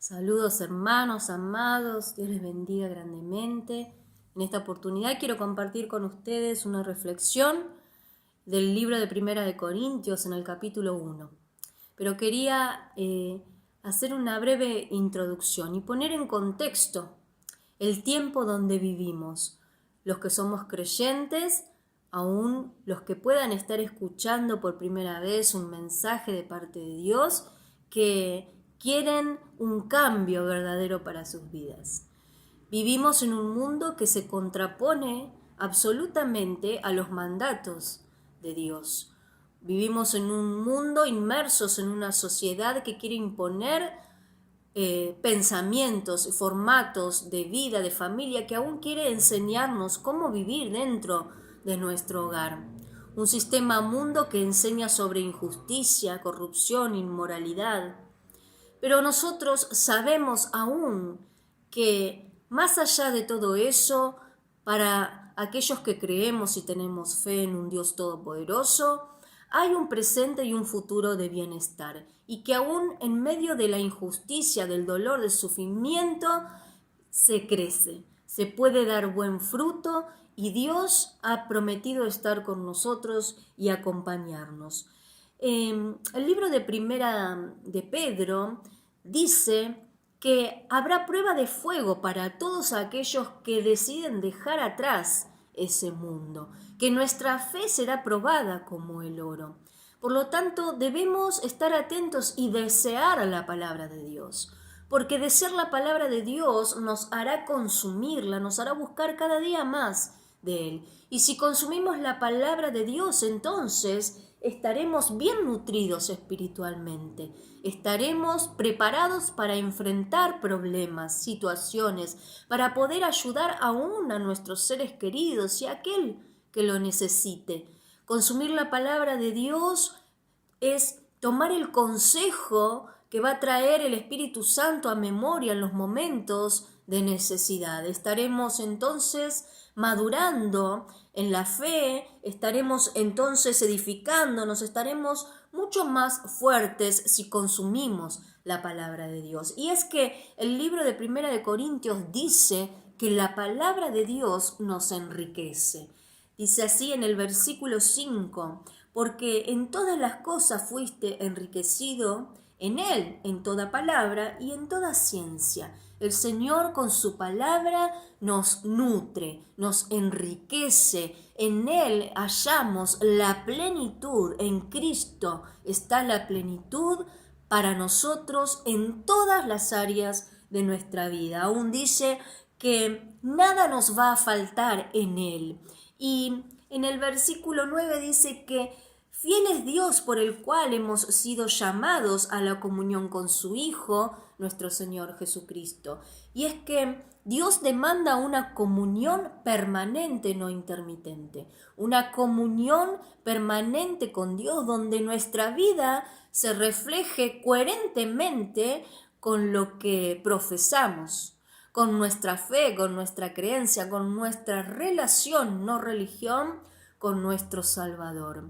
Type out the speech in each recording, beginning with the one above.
Saludos hermanos, amados, Dios les bendiga grandemente. En esta oportunidad quiero compartir con ustedes una reflexión del libro de Primera de Corintios en el capítulo 1. Pero quería hacer una breve introducción y poner en contexto el tiempo donde vivimos. Los que somos creyentes, aún los que puedan estar escuchando por primera vez un mensaje de parte de Dios, que quieren un cambio verdadero para sus vidas. Vivimos en un mundo que se contrapone absolutamente a los mandatos de Dios. Vivimos en un mundo inmersos en una sociedad que quiere imponer pensamientos, formatos de vida, de familia, que aún quiere enseñarnos cómo vivir dentro de nuestro hogar. Un sistema mundo que enseña sobre injusticia, corrupción, inmoralidad. Pero nosotros sabemos aún que más allá de todo eso, para aquellos que creemos y tenemos fe en un Dios todopoderoso, hay un presente y un futuro de bienestar, y que aún en medio de la injusticia, del dolor, del sufrimiento, se crece, se puede dar buen fruto, y Dios ha prometido estar con nosotros y acompañarnos. El libro de Primera de Pedro dice que habrá prueba de fuego para todos aquellos que deciden dejar atrás ese mundo, que nuestra fe será probada como el oro. Por lo tanto, debemos estar atentos y desear la palabra de Dios, porque desear la palabra de Dios nos hará consumirla, nos hará buscar cada día más de Él. Y si consumimos la palabra de Dios, entonces estaremos bien nutridos espiritualmente, estaremos preparados para enfrentar problemas, situaciones, para poder ayudar aún a nuestros seres queridos y a aquel que lo necesite. Consumir la palabra de Dios es tomar el consejo que va a traer el Espíritu Santo a memoria en los momentos de necesidad. Estaremos entonces madurando en la fe, estaremos entonces edificándonos, estaremos mucho más fuertes si consumimos la palabra de Dios. Y es que el libro de Primera de Corintios dice que la palabra de Dios nos enriquece. Dice así en el versículo 5, porque en todas las cosas fuiste enriquecido, en Él, en toda palabra y en toda ciencia. El Señor con su palabra nos nutre, nos enriquece. En Él hallamos la plenitud. En Cristo está la plenitud para nosotros en todas las áreas de nuestra vida. Aún dice que nada nos va a faltar en Él. Y en el versículo 9 dice que fiel es Dios por el cual hemos sido llamados a la comunión con su Hijo, nuestro Señor Jesucristo. Y es que Dios demanda una comunión permanente, no intermitente. Una comunión permanente con Dios donde nuestra vida se refleje coherentemente con lo que profesamos, con nuestra fe, con nuestra creencia, con nuestra relación, no religión, con nuestro Salvador.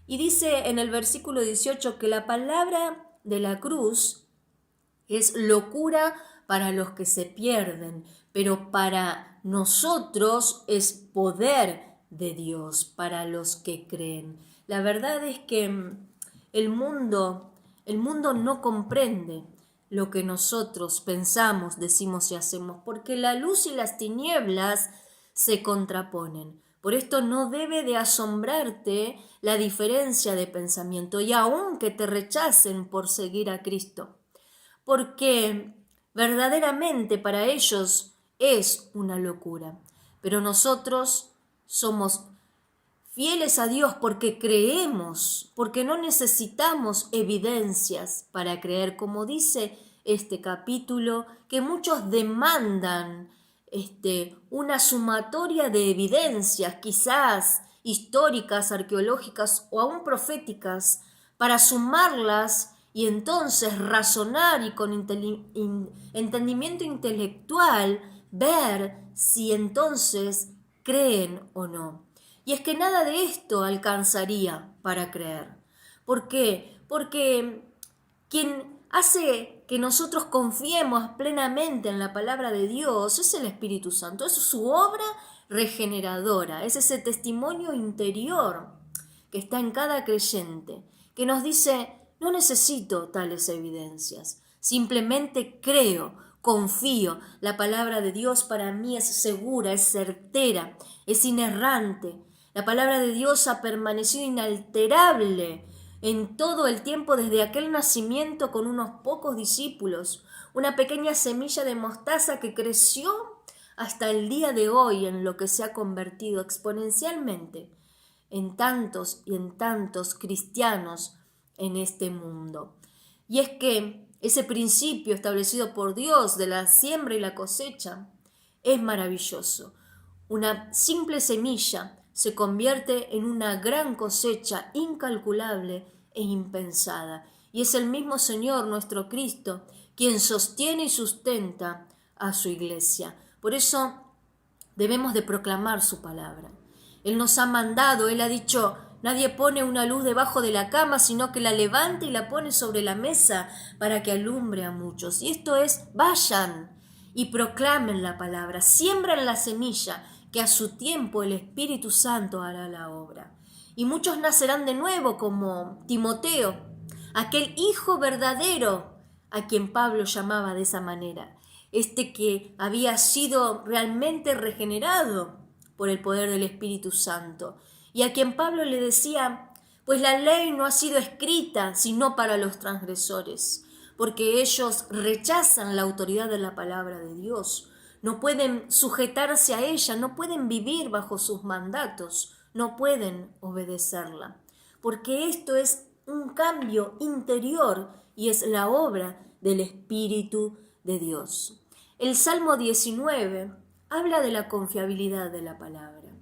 Y dice en el versículo 18 que la palabra de la cruz es locura para los que se pierden, pero para nosotros es poder de Dios, para los que creen. La verdad es que el mundo no comprende lo que nosotros pensamos, decimos y hacemos, porque la luz y las tinieblas se contraponen. Por esto no debe de asombrarte la diferencia de pensamiento, y aun que te rechacen por seguir a Cristo, porque verdaderamente para ellos es una locura. Pero nosotros somos fieles a Dios porque creemos, porque no necesitamos evidencias para creer, como dice este capítulo, que muchos demandan una sumatoria de evidencias, quizás históricas, arqueológicas o aún proféticas, para sumarlas y entonces razonar y con entendimiento intelectual ver si entonces creen o no. Y es que nada de esto alcanzaría para creer. ¿Por qué? Porque quien hace que nosotros confiemos plenamente en la palabra de Dios es el Espíritu Santo, es su obra regeneradora, es ese testimonio interior que está en cada creyente, que nos dice, no necesito tales evidencias, simplemente creo, confío, la palabra de Dios para mí es segura, es certera, es inerrante. La palabra de Dios ha permanecido inalterable en todo el tiempo desde aquel nacimiento con unos pocos discípulos, una pequeña semilla de mostaza que creció hasta el día de hoy en lo que se ha convertido exponencialmente en tantos y en tantos cristianos en este mundo. Y es que ese principio establecido por Dios de la siembra y la cosecha es maravilloso. Una simple semilla se convierte en una gran cosecha incalculable e impensada. Y es el mismo Señor, nuestro Cristo, quien sostiene y sustenta a su iglesia. Por eso debemos de proclamar su palabra. Él nos ha mandado, Él ha dicho, nadie pone una luz debajo de la cama, sino que la levanta y la pone sobre la mesa para que alumbre a muchos. Y esto es, vayan y proclamen la palabra, siembran la semilla, que a su tiempo el Espíritu Santo hará la obra. Y muchos nacerán de nuevo, como Timoteo, aquel hijo verdadero a quien Pablo llamaba de esa manera, que había sido realmente regenerado por el poder del Espíritu Santo, y a quien Pablo le decía, pues la ley no ha sido escrita sino para los transgresores, porque ellos rechazan la autoridad de la palabra de Dios, no pueden sujetarse a ella, no pueden vivir bajo sus mandatos, no pueden obedecerla, porque esto es un cambio interior y es la obra del Espíritu de Dios. El Salmo 19 habla de la confiabilidad de la palabra,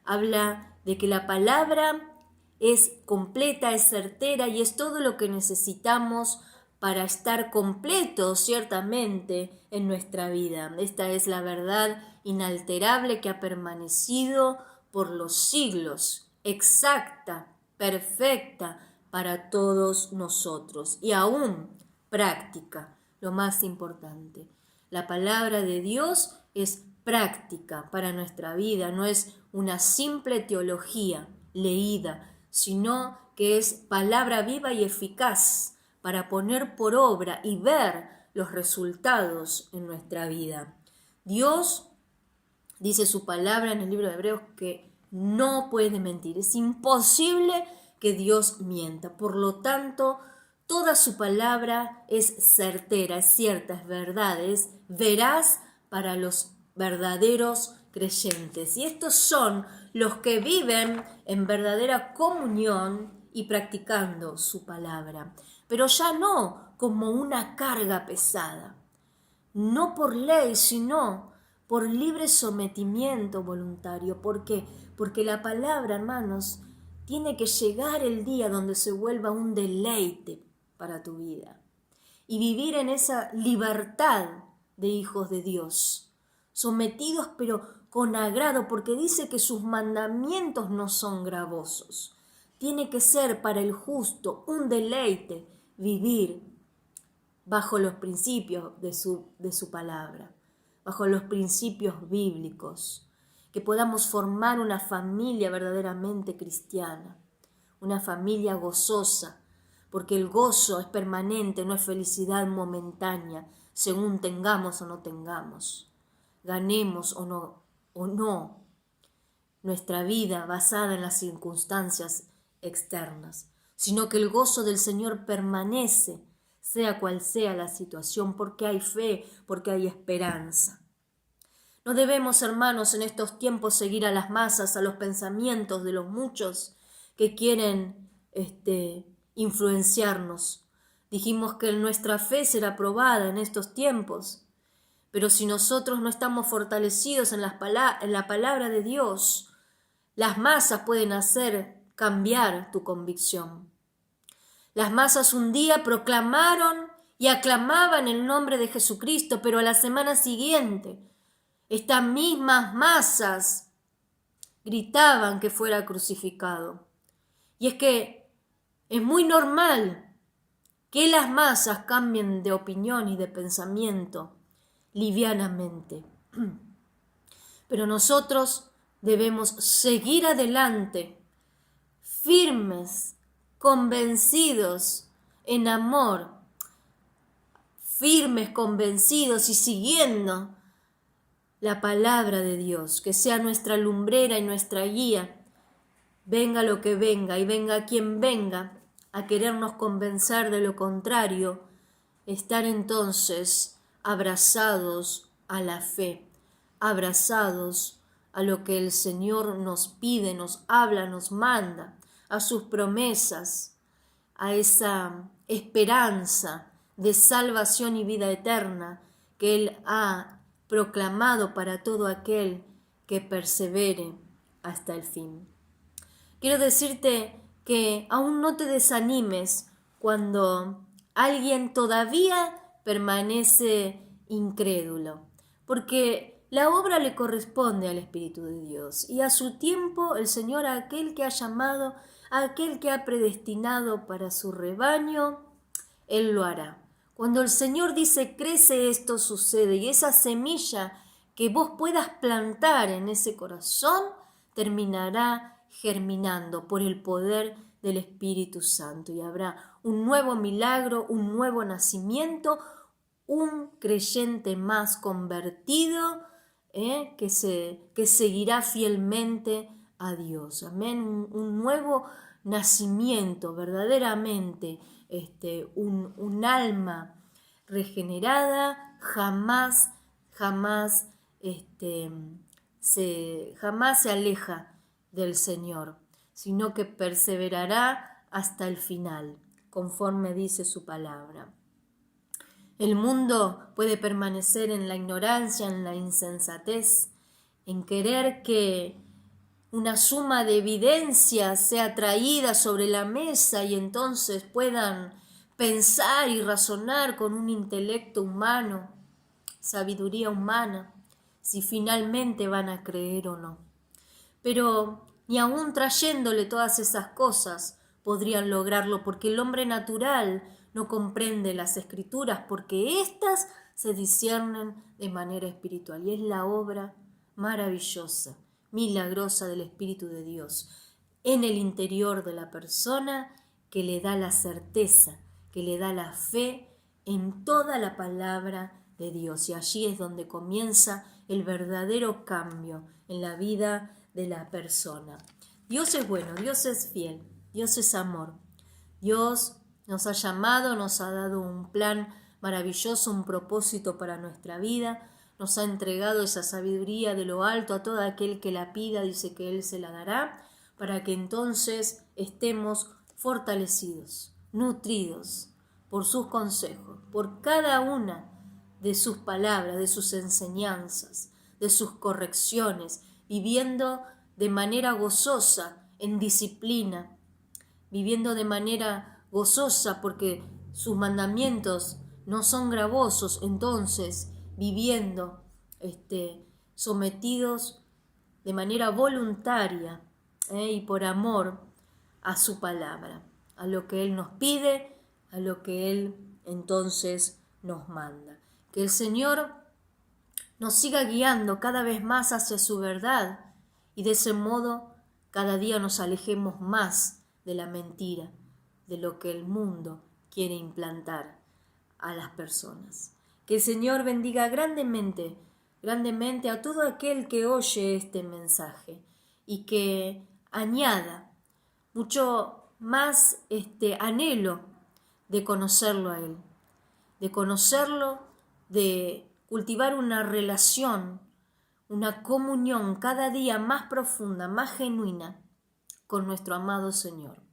habla de que la palabra es completa, es certera y es todo lo que necesitamos para estar completos ciertamente en nuestra vida. Esta es la verdad inalterable que ha permanecido por los siglos, exacta, perfecta para todos nosotros y aún práctica, lo más importante. La palabra de Dios es práctica para nuestra vida, no es una simple teología leída, sino que es palabra viva y eficaz para poner por obra y ver los resultados en nuestra vida. Dios dice su palabra en el libro de Hebreos que no puede mentir, es imposible que Dios mienta. Por lo tanto, toda su palabra es certera, es cierta, es verdad, es veraz para los verdaderos creyentes. Y estos son los que viven en verdadera comunión y practicando su palabra. Pero ya no como una carga pesada, no por ley, sino por libre sometimiento voluntario. ¿Por qué? Porque la palabra, hermanos, tiene que llegar el día donde se vuelva un deleite para tu vida y vivir en esa libertad de hijos de Dios, sometidos pero con agrado, porque dice que sus mandamientos no son gravosos. Tiene que ser para el justo un deleite vivir bajo los principios de su palabra, bajo los principios bíblicos, que podamos formar una familia verdaderamente cristiana, una familia gozosa, porque el gozo es permanente, no es felicidad momentánea, según tengamos o no tengamos, ganemos o no nuestra vida basada en las circunstancias externas, sino que el gozo del Señor permanece, sea cual sea la situación, porque hay fe, porque hay esperanza. No debemos, hermanos, en estos tiempos seguir a las masas, a los pensamientos de los muchos que quieren influenciarnos. Dijimos que nuestra fe será probada en estos tiempos, pero si nosotros no estamos fortalecidos en la palabra de Dios, las masas pueden hacer cambiar tu convicción. Las masas un día proclamaron y aclamaban el nombre de Jesucristo, pero a la semana siguiente estas mismas masas gritaban que fuera crucificado. Y es que es muy normal que las masas cambien de opinión y de pensamiento livianamente. Pero nosotros debemos seguir adelante, firmes, convencidos en amor, firmes, convencidos y siguiendo la palabra de Dios, que sea nuestra lumbrera y nuestra guía. Venga lo que venga y venga quien venga a querernos convencer de lo contrario, estar entonces abrazados a la fe, abrazados a lo que el Señor nos pide, nos habla, nos manda, a sus promesas, a esa esperanza de salvación y vida eterna que Él ha proclamado para todo aquel que persevere hasta el fin. Quiero decirte que aún no te desanimes cuando alguien todavía permanece incrédulo, porque la obra le corresponde al Espíritu de Dios y a su tiempo el Señor, a aquel que ha llamado, a aquel que ha predestinado para su rebaño, Él lo hará. Cuando el Señor dice crece, esto sucede, y esa semilla que vos puedas plantar en ese corazón terminará germinando por el poder del Espíritu Santo, y habrá un nuevo milagro, un nuevo nacimiento, un creyente más convertido, que seguirá fielmente a Dios. Amén. Un nuevo nacimiento, verdaderamente, un alma regenerada jamás se aleja del Señor, sino que perseverará hasta el final, conforme dice su palabra. El mundo puede permanecer en la ignorancia, en la insensatez, en querer que una suma de evidencias sea traída sobre la mesa y entonces puedan pensar y razonar con un intelecto humano, sabiduría humana, si finalmente van a creer o no. Pero ni aún trayéndole todas esas cosas podrían lograrlo, porque el hombre natural no comprende las Escrituras, porque éstas se disciernen de manera espiritual, y es la obra maravillosa, milagrosa del Espíritu de Dios en el interior de la persona, que le da la certeza, que le da la fe en toda la palabra de Dios. Y allí es donde comienza el verdadero cambio en la vida de la persona. Dios es bueno, Dios es fiel, Dios es amor. Dios nos ha llamado, nos ha dado un plan maravilloso, un propósito para nuestra vida. Nos ha entregado esa sabiduría de lo alto a todo aquel que la pida, dice que Él se la dará, para que entonces estemos fortalecidos, nutridos por sus consejos, por cada una de sus palabras, de sus enseñanzas, de sus correcciones, viviendo de manera gozosa, en disciplina, viviendo de manera gozosa porque sus mandamientos no son gravosos, entonces viviendo sometidos de manera voluntaria y por amor a su palabra, a lo que Él nos pide, a lo que Él entonces nos manda. Que el Señor nos siga guiando cada vez más hacia su verdad y de ese modo cada día nos alejemos más de la mentira, de lo que el mundo quiere implantar a las personas. Que el Señor bendiga grandemente, grandemente a todo aquel que oye este mensaje y que añada mucho más anhelo de conocerlo a Él, de conocerlo, de cultivar una relación, una comunión cada día más profunda, más genuina con nuestro amado Señor.